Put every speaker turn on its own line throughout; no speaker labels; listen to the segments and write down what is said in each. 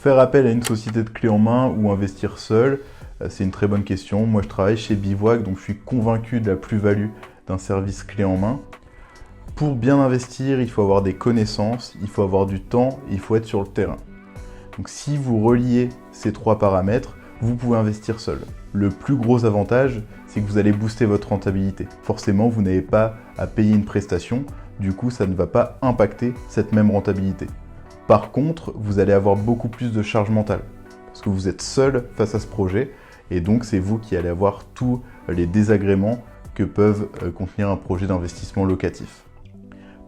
Faire appel à une société de clé en main ou investir seul, c'est une très bonne question. Moi, je travaille chez Bivouac, donc je suis convaincu de la plus-value d'un service clé en main. Pour bien investir, il faut avoir des connaissances, il faut avoir du temps, et il faut être sur le terrain. Donc si vous reliez ces 3 paramètres, vous pouvez investir seul. Le plus gros avantage, c'est que vous allez booster votre rentabilité. Forcément, vous n'avez pas à payer une prestation, du coup, ça ne va pas impacter cette même rentabilité. Par contre, vous allez avoir beaucoup plus de charge mentale, parce que vous êtes seul face à ce projet, et donc c'est vous qui allez avoir tous les désagréments que peuvent contenir un projet d'investissement locatif.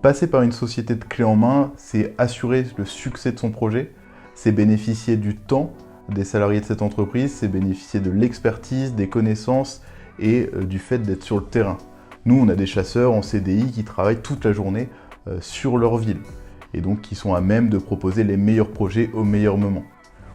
Passer par une société de clé en main, c'est assurer le succès de son projet, c'est bénéficier du temps des salariés de cette entreprise, c'est bénéficier de l'expertise, des connaissances et du fait d'être sur le terrain. Nous, on a des chasseurs en CDI qui travaillent toute la journée sur leur ville et donc qui sont à même de proposer les meilleurs projets au meilleur moment.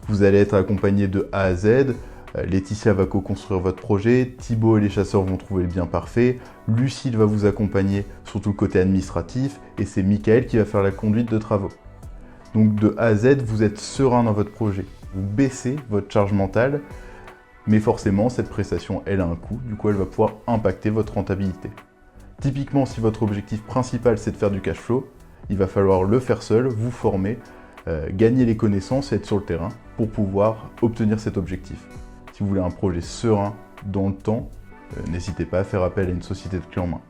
Vous allez être accompagné de A à Z, Laetitia va co-construire votre projet, Thibaut et les chasseurs vont trouver le bien parfait, Lucille va vous accompagner sur tout le côté administratif et c'est Michael qui va faire la conduite de travaux. Donc de A à Z, vous êtes serein dans votre projet. Vous baissez votre charge mentale, mais forcément, cette prestation, elle a un coût, du coup, elle va pouvoir impacter votre rentabilité. Typiquement, si votre objectif principal, c'est de faire du cash flow, il va falloir le faire seul, vous former, gagner les connaissances et être sur le terrain pour pouvoir obtenir cet objectif. Si vous voulez un projet serein dans le temps, n'hésitez pas à faire appel à une société de clé en main.